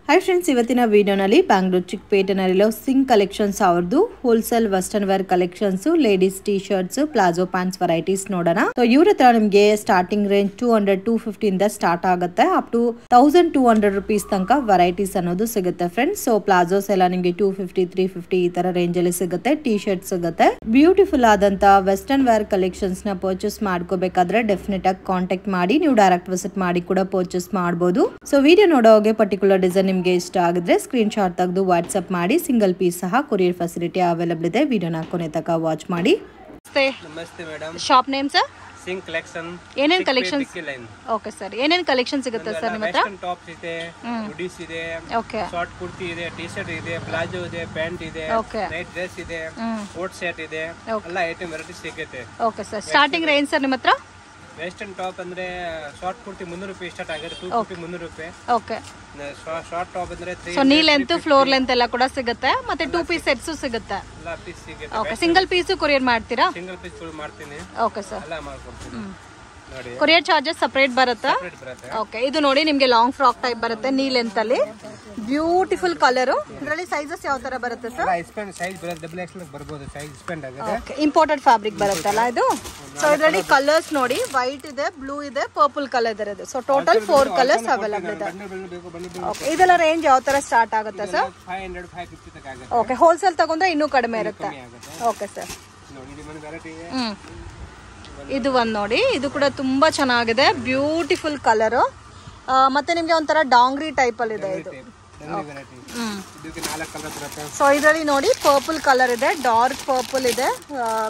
हाय friends ಇವತ್ತಿನ ವಿಡಿಯೋನಲ್ಲಿ ಬ್ಯಾಂಗ್ಳೂರ್ ಚಿಕ್ಕಪೇಟೆನಲ್ಲಿರೋ ಸಿಂಗ್ ಕಲೆಕ್ಷನ್ಸ್ ಅವರದು wholesale western wear collections ladies T shirts palazzo pants varieties ನೋಡೋಣ. ಸೊ ಇವ್ರ ಹತ್ರ ನಿಮಗೆ ಸ್ಟಾರ್ಟಿಂಗ್ ರೇಂಜ್ 200-250 ಇಂದ ಸ್ಟಾರ್ಟ್ ಆಗುತ್ತೆ ಅಪ್ ಟು 1200 ರೂಪೀಸ್ ತನಕ ವೆರೈಟೀಸ್ ಅನ್ನೋದು ಸಿಗುತ್ತೆ ಫ್ರೆಂಡ್ಸ್. ಸೊ ಪ್ಲಾಜೋಸ್ ಎಲ್ಲ ನಿಮಗೆ 250-350 ಈ ತರ ರೇಂಜ್ ಅಲ್ಲಿ ಸಿಗುತ್ತೆ. ಟಿ ಶರ್ಟ್ ಸಿಗುತ್ತೆ. ಬ್ಯೂಟಿಫುಲ್ ಆದಂತ ವೆಸ್ಟರ್ನ್ ವೇರ್ ಕಲೆಕ್ಷನ್ಸ್ ನ ಪರ್ಚೇಸ್ ಮಾಡ್ಕೋಬೇಕಾದ್ರೆ ಡೆಫಿನೆಟ್ ಆಗಿ ಕಾಂಟ್ಯಾಕ್ಟ್ ಮಾಡಿ ನೀವು ಡೈರೆಕ್ಟ್ ವಿಸಿಟ್ ಮಾಡಿ ಕೂಡ ಪರ್ಚೇಸ್ ಮಾಡಬಹುದು. ಸೊ ವಿಡಿಯೋ ನೋಡೋಗೆ ಪರ್ಟಿಕ್ಯುಲರ್ ಡಿಸೈನ್ ನಿಮಗೆ ಇಷ್ಟ ಆಗಿದ್ರೆ ಸ್ಕ್ರೀನ್ ಶಾಟ್ ತೆಗೆದು ವಾಟ್ಸ್ಆಪ್ ಮಾಡಿ. ಸಿಂಗಲ್ ಪೀಸ್ ಸಹ ಕೊರಿಯರ್ ಫೆಸಿಲಿಟಿ ಅವೈಲೇಬಲ್ ಇದೆ. ವಿಡಿಯೋನ ಕೊನೆ ತನಕ ವಾಚ್ ಮಾಡಿ. ನಮಸ್ತೆ madam. Shop name sir? Singh collection. ಏನೇನ್ ಕಲೆಕ್ಷನ್ಸ್? ಓಕೆ ಸರ್, ಏನೇನ್ ಕಲೆಕ್ಷನ್ ಸಿಗುತ್ತೆ ಸರ್ ನಿಮ್ಮ ಹತ್ರ? ವೆಸ್ಟರ್ನ್ ಟಾಪ್ಸ್ ಇದೆ, ಹುಡೀಸ್ ಇದೆ, ಶಾರ್ಟ್ ಕುರ್ತಿ ಇದೆ, ಟಿ ಶರ್ಟ್ ಇದೆ, ಪ್ಲಾಜೋ ಇದೆ, ಪ್ಯಾಂಟ್ ಇದೆ, ನೈಟ್ ಡ್ರೆಸ್ ಇದೆ, ಕೋಟ್ ಸೆಟ್ ಇದೆ, ಎಲ್ಲ ಐಟಮ್ ವೆರೈಟಿ ಸಿಗುತ್ತೆ. Okay sir, starting range sir ನಿಮ್ಮ ಹತ್ರ? ವೆಸ್ಟರ್ನ್ ಟಾಪ್ ಅಂದ್ರೆ ಶಾರ್ಟ್ ಕುರ್ತಿ 300 ರೂಪಾಯಿ ಸ್ಟಾರ್ಟ್ ಆಗಿದೆ. 250 300 ರೂಪಾಯಿ. ಓಕೆ. ಶಾರ್ಟ್ ಟಾಪ್ ಅಂದ್ರೆ 300. ಸೊ ನೀ ಲೆಂತ್ ಫ್ಲೋರ್ ಲೆಂತ್ ಎಲ್ಲ ಕೂಡ ಸಿಗುತ್ತೆ. ಮತ್ತೆ 2 ಪೀಸ್ ಸೆಟ್ಸ್ ಸಿಗುತ್ತೆ. ಎಲ್ಲ ಪೀಸ್ ಸಿಗುತ್ತೆ. ಓಕೆ, ಸಿಂಗಲ್ ಪೀಸ್ ಕೊರಿಯರ್ ಮಾಡ್ತೀರಾ? ಸಿಂಗಲ್ ಪೀಸ್ ಮಾಡ್ತೀನಿ. ಓಕೆ ಸರ್, ಎಲ್ಲ ಮಾಡ್ಕೊಡ್ತೀನಿ. ಕೊರಿಯರ್ ಚಾರ್ಜಸ್ ಸಪರೇಟ್ ಬರುತ್ತೆ. ಓಕೆ, ಇದು ನೋಡಿ ನಿಮಗೆ ಲಾಂಗ್ ಫ್ರಾಕ್ ಟೈಪ್ ಬರುತ್ತೆ ನೀ ಲೆಂತ್ ಅಲ್ಲಿ. Beautiful colour. ಇದರಲ್ಲಿ ಸೈಜಸ್ ಯಾವ ತರ ಬರುತ್ತೆ ಸರ್? ಸೈಜ್ ಬರುತ್ತೆ, ಡಬಲ್ ಎಕ್ಸ್ಎಲ್ ಬರಬಹುದು. ಸೈಜ್ ಸ್ಪೆಂಡ್ ಆಗುತ್ತೆ. ಓಕೆ, ಇಂಪೋರ್ಟೆಡ್ ಫ್ಯಾಬ್ರಿಕ್ ಬರುತ್ತಲ್ಲ ಇದು. ಸೊ ಇದರಲ್ಲಿ ಕಲರ್ಸ್ ನೋಡಿ, ವೈಟ್ ಇದೆ, ಬ್ಲೂ ಇದೆ, ಪರ್ಪಲ್ ಕಲರ್ ಇದೆ. ಸೊ ಟೋಟಲ್ 4 ಕಲರ್ಸ್ ಅವೈಲೇಬಲ್ ಇದೆ. ಓಕೆ, ಇದೆಲ್ಲ ರೇಂಜ್ ಯಾವ ತರ ಸ್ಟಾರ್ಟ್ ಆಗುತ್ತೆ ಸರ್? 500 550 ತನಕ ಆಗುತ್ತೆ. ಓಕೆ, ಹೋಲ್ಸೇಲ್ ತಗೊಂಡ್ರೆ ಇನ್ನೂ ಕಡಿಮೆ ಇರುತ್ತೆ. Okay sir. ಇದು ಒಂದು ನೋಡಿ, ಇದು ಕೂಡ ತುಂಬಾ ಚೆನ್ನಾಗಿದೆ. Beautiful colour. ಮತ್ತೆ ನಿಮ್ಗೆ ಒಂಥರ ಡಾಂಗ್ರಿ ಟೈಪ್ ಅಲ್ಲಿ ಇದೆ ಇದು. ಸೊ ಇದರಲ್ಲಿ ನೋಡಿ ಪರ್ಪಲ್ ಕಲರ್ ಇದೆ, ಡಾರ್ಕ್ ಪರ್ಪಲ್ ಇದೆ,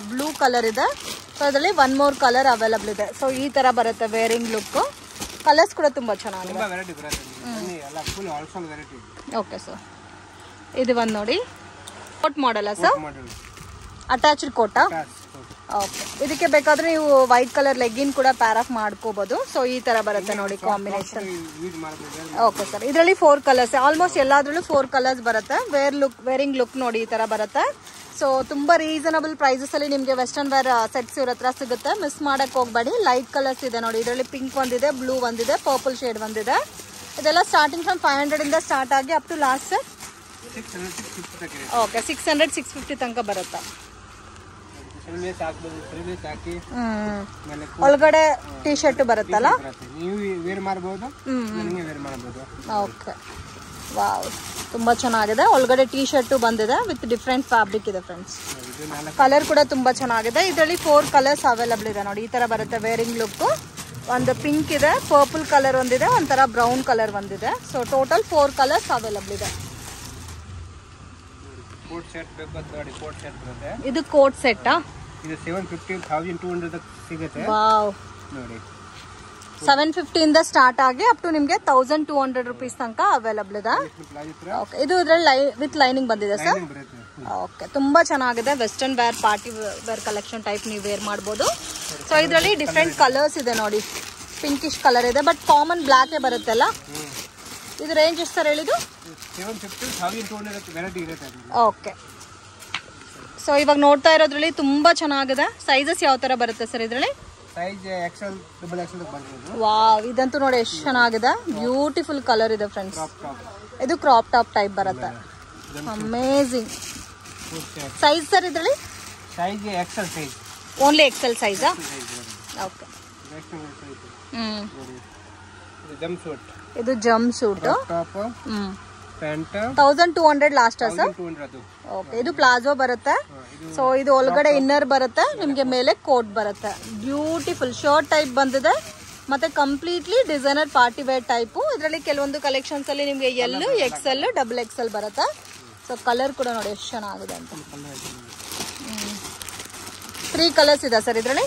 ಬ್ಲೂ ಕಲರ್ ಇದೆ. ಸೊ ಇದರಲ್ಲಿ 1 more ಕಲರ್ ಅವೈಲೇಬಲ್ ಇದೆ. ಸೊ ಈ ತರ ಬರುತ್ತೆ ವೇರಿಂಗ್ ಲುಕ್. ಕಲರ್ಸ್ ಕೂಡ ತುಂಬಾ ಚೆನ್ನಾಗಿದೆ. ಓಕೆ ಸರ್, ಇದು ಒಂದು ನೋಡಿ ಕೋಟ್ ಮಾಡಲ್ಲ ಸರ್? ಅಟ್ಯಾಚ್ಡ್ ಕೋಟಾ? ಓಕೆ, ಇದಕ್ಕೆ ಬೇಕಾದ್ರೆ ನೀವು ವೈಟ್ ಕಲರ್ ಲೆಗ್ಗಿನ್ ಕೂಡ ಪ್ಯಾರ್ ಆಫ್ ಮಾಡ್ಕೋಬಹುದು. ಸೊ ಈ ತರ ಬರುತ್ತೆ ನೋಡಿ ಕಾಂಬಿನೇಷನ್. ಓಕೆ ಸರ್, ಇದರಲ್ಲಿ 4 ಕಲರ್ಸ್, ಆಲ್ಮೋಸ್ಟ್ ಎಲ್ಲಾದ್ರಲ್ಲೂ 4 ಕಲರ್ಸ್ ಬರುತ್ತೆ. ವೇರಿಂಗ್ ಲುಕ್ ನೋಡಿ ಈ ತರ ಬರುತ್ತೆ. ಸೊ ತುಂಬಾ ರೀಸನಬಲ್ ಪ್ರೈಸಸ್ ಅಲ್ಲಿ ನಿಮ್ಗೆ ವೆಸ್ಟರ್ನ್ ವೇರ್ ಸೆಟ್ಸ್ ಇವ್ರ ಹತ್ರ ಸಿಗುತ್ತೆ. ಮಿಸ್ ಮಾಡಕ್ ಹೋಗ್ಬೇಡಿ. ಲೈಟ್ ಕಲರ್ಸ್ ಇದೆ ನೋಡಿ, ಇದರಲ್ಲಿ ಪಿಂಕ್ ಒಂದಿದೆ, ಬ್ಲೂ ಒಂದಿದೆ, ಪರ್ಪಲ್ ಶೇಡ್ ಒಂದಿದೆ. ಇದೆಲ್ಲ ಸ್ಟಾರ್ಟಿಂಗ್ ಫ್ರಮ್ 500 ಇಂದ ಸ್ಟಾರ್ಟ್ ಆಗಿ ಅಪ್ ಟು ಲಾಸ್ಟ್ 600-650 ತನಕ ಬರುತ್ತೆ. ಒಳಗಡೆ ಟಿ ಶರ್ಟ್ ಬರುತ್ತಲ್ಲ? ಓಕೆ, ವಾವ್, ತುಂಬಾ ಚೆನ್ನಾಗಿದೆ. ಒಳಗಡೆ ಟಿ ಶರ್ಟ್ ಬಂದಿದೆ ವಿತ್ ಡಿಫ್ರೆಂಟ್ ಫ್ಯಾಬ್ರಿಕ್ ಇದೆ ಫ್ರೆಂಡ್ಸ್. ಕಲರ್ ಕೂಡ ತುಂಬಾ ಚೆನ್ನಾಗಿದೆ. ಇದರಲ್ಲಿ 4 ಕಲರ್ಸ್ ಅವೈಲೇಬಲ್ ಇದೆ ನೋಡಿ. ಈ ತರ ಬರುತ್ತೆ ವೇರಿಂಗ್ ಲುಕ್. ಒಂದು ಪಿಂಕ್ ಇದೆ, ಪರ್ಪಲ್ ಕಲರ್ ಒಂದಿದೆ, ಒಂಥರ ಬ್ರೌನ್ ಕಲರ್ ಒಂದಿದೆ. ಸೊ ಟೋಟಲ್ 4 ಕಲರ್ಸ್ ಅವೈಲೇಬಲ್ ಇದೆ. ಇದು ಕೋಟ್ ಸೆಟ್. ಇದು 750-1200 ಸಿಗುತ್ತೆ. ವಾವ್ ನೋಡಿ, 750 ಇಂದ ಸ್ಟಾರ್ಟ್ ಆಗಿ ಅಪ್ ಟು ನಿಮಗೆ 1200 ರೂಪೀಸ್ ತನಕ ಅವೈಲೇಬಲ್ ಇದೆ. ಓಕೆ, ಇದು ಇದರಲ್ಲಿ ವಿತ್ ಲೈನಿಂಗ್ ಬಂದಿದೆ ಸರ್. ಓಕೆ, ತುಂಬಾ ಚೆನ್ನಾಗಿದೆ. Western wear party wear collection type ನೀವು ವೇರ್ ಮಾಡಬಹುದು. ಸೊ ಇದರಲ್ಲಿ ಡಿಫ್ರೆಂಟ್ ಕಲರ್ಸ್ ಇದೆ ನೋಡಿ. ಪಿಂಕಿಶ್ ಕಲರ್ ಇದೆ, ಬಟ್ ಕಾಮನ್ ಬ್ಲಾಕ್ ಬರುತ್ತಲ್ಲ. ಇದು ರೇಂಜ್ ಎಷ್ಟು ಸರ್ ಹೇಳಿದ್ದು? 750-1200 ಓಕೆ. ಸೊ ಇವಾಗ ನೋಡ್ತಾ ಇರೋದ್ರಲ್ಲಿ ತುಂಬಾ ಚೆನ್ನಾಗಿದೆ. ಸೈಜಸ್ ಯಾವ ತರ ಬರುತ್ತೆ ಸರ್ ಇದರಲ್ಲಿ? ಸೈಜ್ ಎಕ್ಸೆಲ್, ಡಬಲ್ ಎಕ್ಸೆಲ್ ಬರುತ್ತೆ. ವಾವ್, ಇದಂತೂ ನೋಡಿ ಎಷ್ಟು ಚೆನ್ನಾಗಿದೆ. ಬ್ಯೂಟಿಫುಲ್ ಕಲರ್ ಇದೆ ಫ್ರೆಂಡ್ಸ್. ಇದು ಕ್ರಾಪ್ ಟಾಪ್ ಟೈಪ್ ಬರುತ್ತೆ. ಅಮೇಜಿಂಗ್. ಸೈಜ್ ಸರ್ ಇದರಲ್ಲಿ? Size XL size. Only XL ಸೈಜಾ? ಓಕೆ. ಇದು jumpsuit. Pant 1200 last sir. Okay, ಇದು ಪ್ಲಾಜೋ ಬರುತ್ತೆ. ಸೊ ಇದು ಒಳಗಡೆ ಇನ್ನರ್ ಬರುತ್ತೆ, ನಿಮ್ಗೆ ಮೇಲೆ ಕೋಟ್ ಬರುತ್ತೆ. ಬ್ಯೂಟಿಫುಲ್ ಶರ್ಟ್ ಟೈಪ್ ಬಂದಿದೆ. ಮತ್ತೆ completely designer party wear type. ಇದರಲ್ಲಿ ಕೆಲವೊಂದು ಕಲೆಕ್ಷನ್ಸ್ ಅಲ್ಲಿ ನಿಮ್ಗೆ ಎಲ್, ಎಕ್ಸೆಲ್, ಡಬಲ್ ಎಕ್ಸೆಲ್ ಬರುತ್ತೆ. ಸೊ ಕಲರ್ ಕೂಡ ನೋಡಿ ಎಷ್ಟು ಚೆನ್ನಾಗಿದೆ ಅಂತ. 3 ಕಲರ್ಸ್ ಇದೆ ಸರ್ ಇದರಲ್ಲಿ?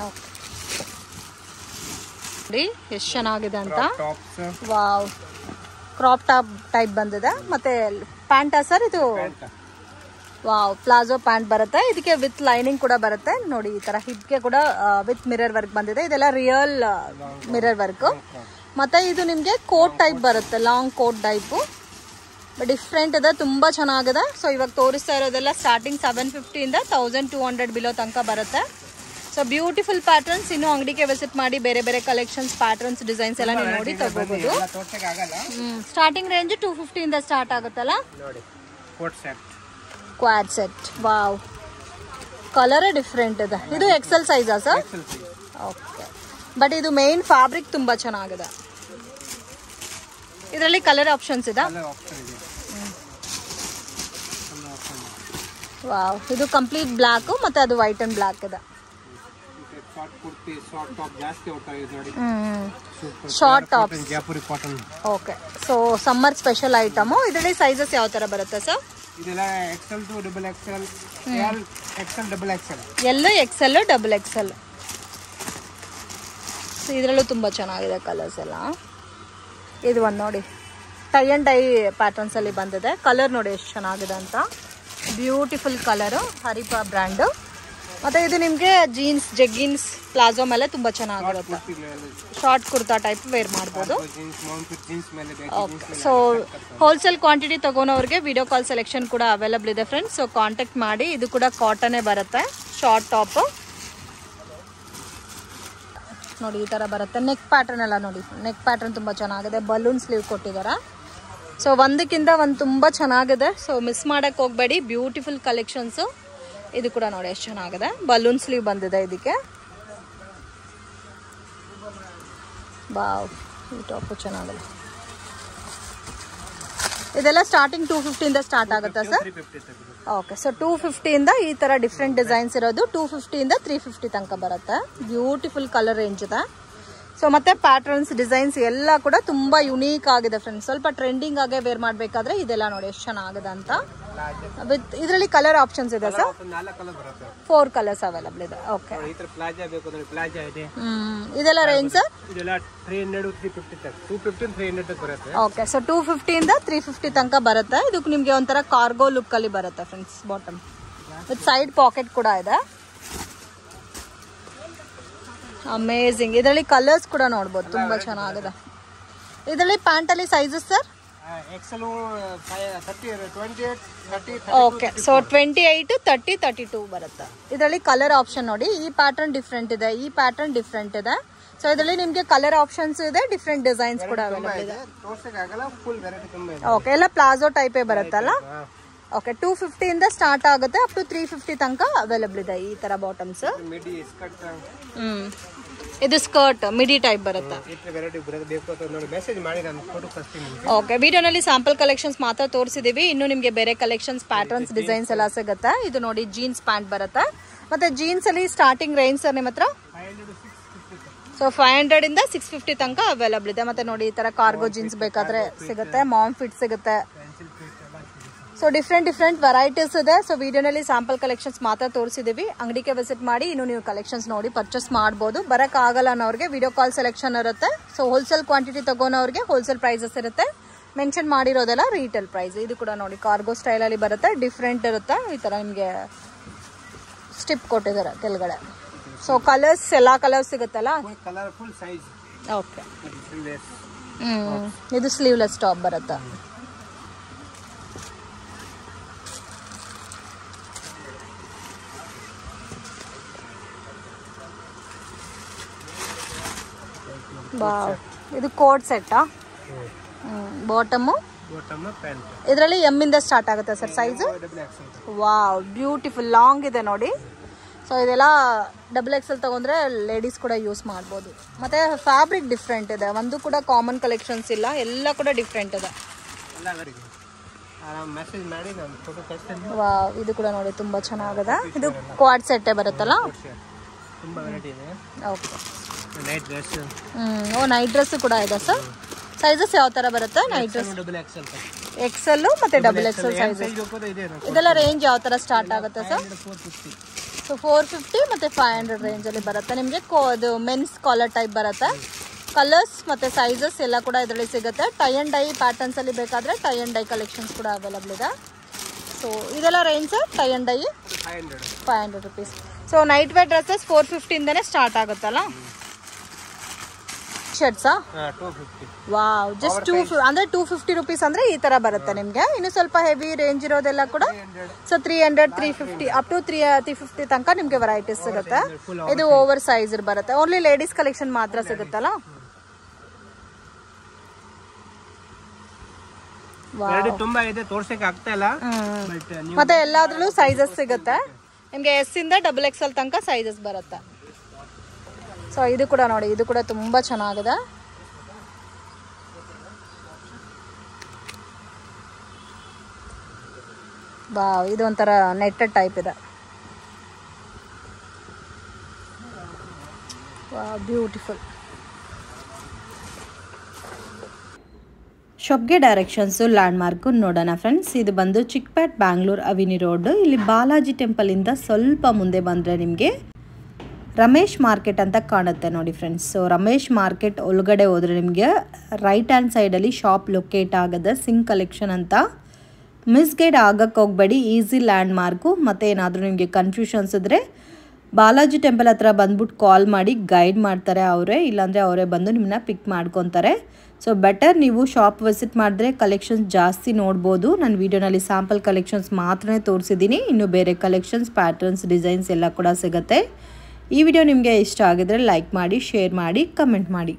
ಓಕೆ, ನೋಡಿ ಎಷ್ಟು ಚೆನ್ನಾಗಿದೆ ಅಂತ. ವಾವ್, ಕ್ರಾಪ್ ಟಾಪ್ ಟೈಪ್ ಬಂದಿದೆ. ಮತ್ತೆ ಪ್ಯಾಂಟಾ ಸರ್ ಇದು? ವಾವ್, ಪ್ಲಾಜೋ ಪ್ಯಾಂಟ್ ಬರುತ್ತೆ. ಇದಕ್ಕೆ ವಿತ್ ಲೈನಿಂಗ್ ಕೂಡ ಬರುತ್ತೆ ನೋಡಿ. ಈ ತರ ಹಿಪ್ಗೆ ಕೂಡ ವಿತ್ ಮಿರರ್ ವರ್ಕ್ ಬಂದಿದೆ. ಇದೆಲ್ಲ ರಿಯಲ್ ಮಿರರ್ ವರ್ಕ್. ಮತ್ತೆ ಇದು ನಿಮ್ಗೆ ಕೋಟ್ ಟೈಪ್ ಬರುತ್ತೆ, ಲಾಂಗ್ ಕೋಟ್ ಟೈಪು. ಡಿಫ್ರೆಂಟ್ ಇದೆ, ತುಂಬಾ ಚೆನ್ನಾಗಿದೆ. ಸೊ ಇವಾಗ ತೋರಿಸ್ತಾ ಇರೋದೆಲ್ಲ ಸ್ಟಾರ್ಟಿಂಗ್ 750 ಇಂದ 1200 ಬಿಲೋ ತನಕ ಬರುತ್ತೆ. So so beautiful patterns. ಇನ್ನು ಅಂಗಡಿಗೆ ವಿಸಿಟ್ ಮಾಡಿ ಬೇರೆ ಬೇರೆ ಕಲೆಕ್ಷನ್ಸ್, ಪ್ಯಾಟರ್ನ್ಸ್, ಡಿಸೈನ್ಸ್ ಎಲ್ಲ ನೀವು ನೋಡಿ ತಗೋಬಹುದು. ಸ್ಟಾರ್ಟಿಂಗ್ ರೇಂಜ್ 250 ಇಂದ ಸ್ಟಾರ್ಟ್ ಆಗುತ್ತಲ್ಲ ನೋಡಿ. Quad set. ವಾವ್, ಕಲರೇ ಡಿಫ್ರೆಂಟ್ ಇದೆ. ಇದು ಎಕ್ಸೆಲ್ ಸೈಜಾ ಸರ್? ಓಕೆ, ಬಟ್ ಇದು ಮೇನ್ ಫ್ಯಾಬ್ರಿಕ್ ತುಂಬಾ ಚೆನ್ನಾಗಿದೆ. ಇದರಲ್ಲಿ ಕಲರ್ ಆಪ್ಷನ್ಸ್ ಇದೆ. ವಾವ್, ಇದು ಕಂಪ್ಲೀಟ್ ಬ್ಲಾಕ್ ಮತ್ತೆ ಅದು ವೈಟ್ ಅಂಡ್ ಬ್ಲಾಕ್ ಇದೆ. Short top Jaipuri cotton. Okay, so summer special item. ಇದರಲ್ಲಿ ಸೈಜಸ್ ಯಾವ ತರ ಬರುತ್ತೆ ಸರ್? ಇದೆಲ್ಲ XL to XXL, L, XL, XXL. Yellow XL, XXL. So ಇದರಲ್ಲೂ ತುಂಬಾ ಚೆನ್ನಾಗಿದೆ ಕಲರ್ಸ್ ಎಲ್ಲ. ಇದು ಒಂದು ನೋಡಿ, ಟೈ ಅಂಡ್ ಡೈ ಪ್ಯಾಟರ್ನ್ಸ್ ಅಲ್ಲಿ ಬಂದಿದೆ. ಕಲರ್ ನೋಡಿ ಎಷ್ಟು ಚೆನ್ನಾಗಿದೆ ಅಂತ. ಬ್ಯೂಟಿಫುಲ್ ಕಲರು, ಹರಿಪಾ ಬ್ರ್ಯಾಂಡ್. ಮತ್ತೆ ಇದು ನಿಮಗೆ ಜೀನ್ಸ್, ಜೆಗ್ಗಿನ್ಸ್, ಪ್ಲಾಜೋ ಮೇಲೆ ತುಂಬಾ ಚೆನ್ನಾಗಿರುತ್ತೆ. ಶಾರ್ಟ್ ಕುರ್ತಾ ಟೈಪ್ ವೇರ್ ಮಾಡ್ಬೋದು. ಸೊ ಹೋಲ್ಸೇಲ್ ಕ್ವಾಂಟಿಟಿ ತಗೋನವ್ರಿಗೆ ವಿಡಿಯೋ ಕಾಲ್ ಸೆಲೆಕ್ಷನ್ ಕೂಡ ಅವೈಲಬಲ್ ಇದೆ ಫ್ರೆಂಡ್ಸ್. ಸೊ ಕಾಂಟ್ಯಾಕ್ಟ್ ಮಾಡಿ. ಇದು ಕೂಡ ಕಾಟನೇ ಬರುತ್ತೆ, ಶಾರ್ಟ್ ಟಾಪ್ ನೋಡಿ. ಈ ತರ ಬರುತ್ತೆ. ನೆಕ್ ಪ್ಯಾಟರ್ನ್ ಎಲ್ಲ ನೋಡಿ, ನೆಕ್ ಪ್ಯಾಟರ್ನ್ ತುಂಬಾ ಚೆನ್ನಾಗಿದೆ. ಬಲೂನ್ ಸ್ಲೀವ್ ಕೊಟ್ಟಿದ್ದಾರೆ. ಸೊ ಒಂದಕ್ಕಿಂತ ಒಂದು ತುಂಬಾ ಚೆನ್ನಾಗಿದೆ. ಸೊ ಮಿಸ್ ಮಾಡಕ್ ಹೋಗ್ಬೇಡಿ. Beautiful collections. ಇದು ಕೂಡ ನೋಡಿ ಎಷ್ಟು ಚೆನ್ನಾಗಿದೆ. ಬಲೂನ್ ಸ್ಲೀವ್ ಬಂದಿದೆ ಇದಕ್ಕೆ. ವಾವ್, ಈ ಟಾಪ್ ಚೆನ್ನಾಗಿದೆ. ಇದೆಲ್ಲ ಸ್ಟಾರ್ಟಿಂಗ್ 250 ಇಂದ ಸ್ಟಾರ್ಟ್ ಆಗುತ್ತಾ ಸರ್? ಓಕೆ, ಸೊ 250 ಇಂದ ಈ ತರ ಡಿಫ್ರೆಂಟ್ ಡಿಸೈನ್ಸ್ ಇರೋದು 250 ಇಂದ 350 ತನಕ ಬರುತ್ತೆ. ಬ್ಯೂಟಿಫುಲ್ ಕಲರ್ ರೇಂಜ್ ಇದೆ. ಸೊ ಮತ್ತೆ ಪ್ಯಾಟರ್ನ್ಸ್, ಡಿಸೈನ್ಸ್ ಎಲ್ಲ ಕೂಡ ತುಂಬಾ ಯುನೀಕ್ ಆಗಿದೆ ಫ್ರೆಂಡ್ಸ್. ಸ್ವಲ್ಪ ಟ್ರೆಂಡಿಂಗ್ ಆಗೇ ವೇರ್ ಮಾಡಬೇಕಾದ್ರೆ ಇದೆಲ್ಲ ನೋಡಿ ಎಷ್ಟು ಚೆನ್ನಾಗಿದೆ ಅಂತ. ವಿತ್ ಇದರಲ್ಲಿ ಕಲರ್ ಆಪ್ಷನ್ಸ್ ಇದೆ ಸರ್? 4 ಕಲರ್ಸ್ ಅವೈಲಬಲ್ ಇದೆ. ಓಕೆ, ಇದೆಲ್ಲ ರೇಂಜ್ ಸರ್? ಓಕೆ, ಸೊ 250 ಇಂದ 350 ತನಕ ಬರುತ್ತೆ. ಇದಕ್ಕೆ ನಿಮ್ಗೆ ಒಂಥರ ಕಾರ್ಗೋ ಲುಕ್ ಅಲ್ಲಿ ಬರುತ್ತೆ friends. Bottom with side packet ಕೂಡ ಇದೆ. ಅಮೇಜಿಂಗ್. ಇದರಲ್ಲಿ ಕಲರ್ಸ್ ಕೂಡ ನೋಡ್ಬೋದು, ತುಂಬಾ ಚೆನ್ನಾಗಿದೆ. ಇದರಲ್ಲಿ ಪ್ಯಾಂಟ್ ಅಲ್ಲಿ ಸೈಜಸ್ ಸರ್? ಓಕೆ, ಸೊ 28, 30, 32 ಬರುತ್ತೆ. ಇದರಲ್ಲಿ ಕಲರ್ ಆಪ್ಷನ್ ನೋಡಿ. ಈ ಪ್ಯಾಟರ್ನ್ ಡಿಫ್ರೆಂಟ್ ಇದೆ, ಈ ಪ್ಯಾಟರ್ನ್ ಡಿಫ್ರೆಂಟ್ ಇದೆ. ಸೊ ಇದರಲ್ಲಿ ನಿಮ್ಗೆ ಕಲರ್ ಆಪ್ಷನ್ಸ್ ಇದೆ, ಡಿಫ್ರೆಂಟ್ ಡಿಸೈನ್ಸ್ ಕೂಡ ಅವೈಲಬಲ್ ಇದೆ. ಓಕೆ, ಎಲ್ಲ ಪ್ಲಾಜೋ ಟೈಪೇ ಬರುತ್ತಲ್ಲ. ಓಕೆ, 250 ಇಂದ ಸ್ಟಾರ್ಟ್ ಆಗುತ್ತೆ ಅಪ್ ಟು 350 ತನಕ ಅವೈಲಬಲ್ ಇದೆ ಈ ತರ ಬಾಟಮ್ಸ್. ಇದು ಸ್ಕರ್ಟ್ ಮಿಡಿ ಟೈಪ್ ಬರುತ್ತೆ. ಓಕೆ, ವಿಡಿಯೋನಲ್ಲಿ ಸ್ಯಾಂಪಲ್ ಕಲೆಕ್ಷನ್ಸ್ ಮಾತ್ರ ತೋರಿಸಿದೀವಿ. ಇನ್ನು ನಿಮ್ಗೆ ಬೇರೆ ಕಲೆಕ್ಷನ್ಸ್, ಪ್ಯಾಟರ್ನ್ಸ್, ಡಿಸೈನ್ಸ್ ಎಲ್ಲ ಸಿಗುತ್ತೆ. ಇದು ನೋಡಿ ಜೀನ್ಸ್ ಪ್ಯಾಂಟ್ ಬರುತ್ತೆ. ಮತ್ತೆ ಜೀನ್ಸ್ ಅಲ್ಲಿ ಸ್ಟಾರ್ಟಿಂಗ್ ರೇಂಜ್ ಸರ್ ನಿಮ್ಮ ಹತ್ರ? ಸೊ 500 ಇಂದ 650 ತನಕ ಅವೈಲಬಲ್ ಇದೆ. ಮತ್ತೆ ನೋಡಿ ಈ ತರ ಕಾರ್ಗೋ ಜೀನ್ಸ್ ಬೇಕಾದ್ರೆ ಸಿಗುತ್ತೆ, ಮಾಮ್ ಫಿಟ್ ಸಿಗುತ್ತೆ. ಸೊ ಡಿಫ್ರೆಂಟ್ ವೆರೈಟೀಸ್ ಇದೆ. ಸೊ ವಿಡಿಯೋನಲ್ಲಿ ಸ್ಯಾಂಪಲ್ ಕಲೆಕ್ಷನ್ಸ್ ಮಾತ್ರ ತೋರಿಸಿದೀವಿ. ಅಂಗಡಿಗೆ ವಿಸಿಟ್ ಮಾಡಿ ಇನ್ನು ನೀವು ಕಲೆಕ್ಷನ್ಸ್ ನೋಡಿ ಪರ್ಚೇಸ್ ಮಾಡಬಹುದು. ಬರಕ್ ಆಗಲ್ಲ ಅನ್ನೋರಿಗೆ ವಿಡಿಯೋ ಕಾಲ್ ಸೆಲೆಕ್ಷನ್ ಇರುತ್ತೆ. ಸೊ ಹೋಲ್ಸೇಲ್ ಕ್ವಾಂಟಿಟಿ ತಗೋನವ್ರಿಗೆ ಹೋಲ್ಸೇಲ್ ಪ್ರೈಸಸ್ ಇರುತ್ತೆ. ಮೆನ್ಷನ್ ಮಾಡಿರೋದೆಲ್ಲ ರೀಟೇಲ್ ಪ್ರೈಸ್. ಇದು ಕೂಡ ನೋಡಿ ಕಾರ್ಗೋ ಸ್ಟೈಲ್ ಅಲ್ಲಿ ಬರುತ್ತೆ, ಡಿಫ್ರೆಂಟ್ ಇರುತ್ತೆ. ಈ ತರ ನಿಮ್ಗೆ ಸ್ಟಿಪ್ ಕೊಟ್ಟಿದ್ದಾರೆ ಕೆಳಗಡೆ. ಸೊ ಕಲರ್ಸ್ ಎಲ್ಲಾ ಕಲರ್ಸ್ ಸಿಗುತ್ತಲ್ಲ. ಓಕೆ, ಇದು ಸ್ಲೀವ್ಲೆಸ್ ಟಾಪ್ ಬರುತ್ತೆ. ಇದು ಕೋಟ್ ಸೆಟ್ಟಾ? ಬಾಟಮ್ ಇದರಲ್ಲಿ ಎಮ್ ಇಂದ ಸ್ಟಾರ್ಟ್ ಆಗುತ್ತೆ sir size? Wow, beautiful long ಇದೆ ನೋಡಿ. ಸೊ ಇದೆಲ್ಲ XXL ತಗೊಂಡ್ರೆ ಲೇಡೀಸ್ ಕೂಡ ಯೂಸ್ ಮಾಡ್ಬೋದು. ಮತ್ತೆ ಫ್ಯಾಬ್ರಿಕ್ ಡಿಫ್ರೆಂಟ್ ಇದೆ, ಒಂದು ಕೂಡ ಕಾಮನ್ ಕಲೆಕ್ಷನ್ಸ್ ಇಲ್ಲ, ಎಲ್ಲ ಕೂಡ ಡಿಫ್ರೆಂಟ್ ಇದೆ. ವಾವ್, ಇದು ಕೂಡ ನೋಡಿ ತುಂಬಾ ಚೆನ್ನಾಗಿದೆ. ಇದು ಕ್ವಾಡ್ ಸೆಟ್ಟೇ ಬರುತ್ತಲ್ಲ. ಓಕೆ, ನೈಟ್ ಡ್ರೆಸ್ ಕೂಡ ಇದೆ ಸರ್. ಸೈಜಸ್ ಯಾವ ತರ ಬರುತ್ತೆ ನೈಟ್ ಡ್ರೆಸ್? XL ಮತ್ತೆ XXL ಸೈಜಸ್. ಇದೆಲ್ಲ ರೇಂಜ್ ಯಾವ ತರ ಸ್ಟಾರ್ಟ್ ಆಗುತ್ತೆ ಸರ್? ಸೊ 450 ಮತ್ತೆ 500 ರೇಂಜ್ ಅಲ್ಲಿ ಬರುತ್ತೆ ನಿಮಗೆ. ಇದು ಮೆನ್ಸ್ ಕಾಲರ್ ಟೈಪ್ ಬರುತ್ತೆ. ಕಲರ್ಸ್ ಮತ್ತೆ ಸೈಜಸ್ ಎಲ್ಲ ಕೂಡ ಇದರಲ್ಲಿ ಸಿಗುತ್ತೆ. ಟೈ ಅಂಡ್ ಡೈ ಪ್ಯಾಟರ್ನ್ಸ್ ಅಲ್ಲಿ ಬೇಕಾದ್ರೆ ಟೈ ಅಂಡ್ ಡೈ ಕಲೆಕ್ಷನ್ಸ್ ಕೂಡ ಅವೈಲಬಲ್ ಇದೆ. ಸೊ ಇದೆಲ್ಲ range sir tie and dye? 500 rupees. So night wear dresses 450 ಇಂದನೇ ಸ್ಟಾರ್ಟ್ ಆಗುತ್ತಲ್ಲ. ಶರ್ಟ್ಸಾ? 250. ವಾವ್, ಜಸ್ಟ್ 250 ಅಂದ್ರೆ 250 ರೂಪೀಸ್ ಅಂದ್ರೆ ಈ ತರ ಬರುತ್ತೆ ನಿಮ್ಗೆ. ಇನ್ನು ಸ್ವಲ್ಪ ಹೆವಿ ರೇಂಜ್ ಇರೋದೆಲ್ಲ ಕೂಡ ಸೊ 300 350 ಅಪ್ ಟು 350 ತನಕ ನಿಮ್ಗೆ ವೆರೈಟೀಸ್ ಸಿಗುತ್ತೆ. ಇದು ಓವರ್ ಸೈಜ್ ಬರುತ್ತೆ. ಓನ್ಲಿ ಲೇಡೀಸ್ ಕಲೆಕ್ಷನ್ ಮಾತ್ರ ಸಿಗುತ್ತಲ್ಲ. ತುಂಬಾ ಇದೆ, ತೋರ್ಸಕ್ಕೆ ಆಗ್ತಾ ಇಲ್ಲ. ಮತ್ತೆ ಎಲ್ಲಾದ್ರಲ್ಲೂ ಸೈಜಸ್ ಸಿಗುತ್ತೆ ನಿಮ್ಗೆ. ಎಸ್ ಇಂದ XXL ತನಕ ಸೈಜಸ್ ಬರುತ್ತೆ. ಸೊ ಇದು ಕೂಡ ನೋಡಿ, ಇದು ಕೂಡ ತುಂಬಾ ಚೆನ್ನಾಗಿದೆ. ವಾವ್, ಇದು ಒಂಥರ ನೆಟ್ಟೆಡ್ ಟೈಪ್ ಇದೆ. Wow, beautiful. ಶಾಪ್ಗೆ ಡೈರೆಕ್ಷನ್ಸು ಲ್ಯಾಂಡ್ ಮಾರ್ಕು ನೋಡೋಣ ಫ್ರೆಂಡ್ಸ್. ಇದು ಬಂದು ಚಿಕ್ಪೇಟ್ ಬ್ಯಾಂಗ್ಳೂರ್ ಅವಿನಿ ರೋಡ್. ಇಲ್ಲಿ ಬಾಲಾಜಿ ಟೆಂಪಲಿಂದ ಸ್ವಲ್ಪ ಮುಂದೆ ಬಂದರೆ ನಿಮಗೆ ರಮೇಶ್ ಮಾರ್ಕೆಟ್ ಅಂತ ಕಾಣುತ್ತೆ ನೋಡಿ ಫ್ರೆಂಡ್ಸ್. ಸೊ ರಮೇಶ್ ಮಾರ್ಕೆಟ್ ಒಳಗಡೆ ಹೋದರೆ ನಿಮಗೆ ರೈಟ್ ಹ್ಯಾಂಡ್ ಸೈಡಲ್ಲಿ ಶಾಪ್ ಲೊಕೇಟ್ ಆಗೋದು ಸಿಂಗ್ ಕಲೆಕ್ಷನ್ ಅಂತ. ಮಿಸ್ಗೈಡ್ ಆಗಕ್ಕೆ ಹೋಗಬೇಡಿ, ಈಸಿ ಲ್ಯಾಂಡ್ ಮಾರ್ಕು. ಮತ್ತು ಏನಾದರೂ ನಿಮಗೆ ಕನ್ಫ್ಯೂಷನ್ಸ್ ಇದ್ದರೆ ಬಾಲಾಜಿ ಟೆಂಪಲ್ ಹತ್ರ ಬಂದ್ಬಿಟ್ಟು ಕಾಲ್ ಮಾಡಿ ಗೈಡ್ ಮಾಡ್ತಾರೆ ಅವರೇ, ಇಲ್ಲಾಂದರೆ ಅವರೇ ಬಂದು ನಿಮ್ಮನ್ನ ಪಿಕ್ ಮಾಡ್ಕೊತಾರೆ. ಸೊ ಬೆಟರ್ ನೀವು ಶಾಪ್ ವಿಸಿಟ್ ಮಾಡಿದ್ರೆ ಕಲೆಕ್ಷನ್ಸ್ ಜಾಸ್ತಿ ನೋಡ್ಬೋದು. ನಾನು ವಿಡಿಯೋನಲ್ಲಿ ಸ್ಯಾಂಪಲ್ ಕಲೆಕ್ಷನ್ಸ್ ಮಾತ್ರ ತೋರಿಸಿದ್ದೀನಿ. ಇನ್ನು ಬೇರೆ ಕಲೆಕ್ಷನ್ಸ್, ಪ್ಯಾಟರ್ನ್ಸ್, ಡಿಸೈನ್ಸ್ ಎಲ್ಲ ಕೂಡ ಸಿಗುತ್ತೆ. ಈ ವಿಡಿಯೋ ನಿಮಗೆ ಇಷ್ಟ ಆಗಿದ್ರೆ ಲೈಕ್ ಮಾಡಿ, ಶೇರ್ ಮಾಡಿ, ಕಮೆಂಟ್ ಮಾಡಿ.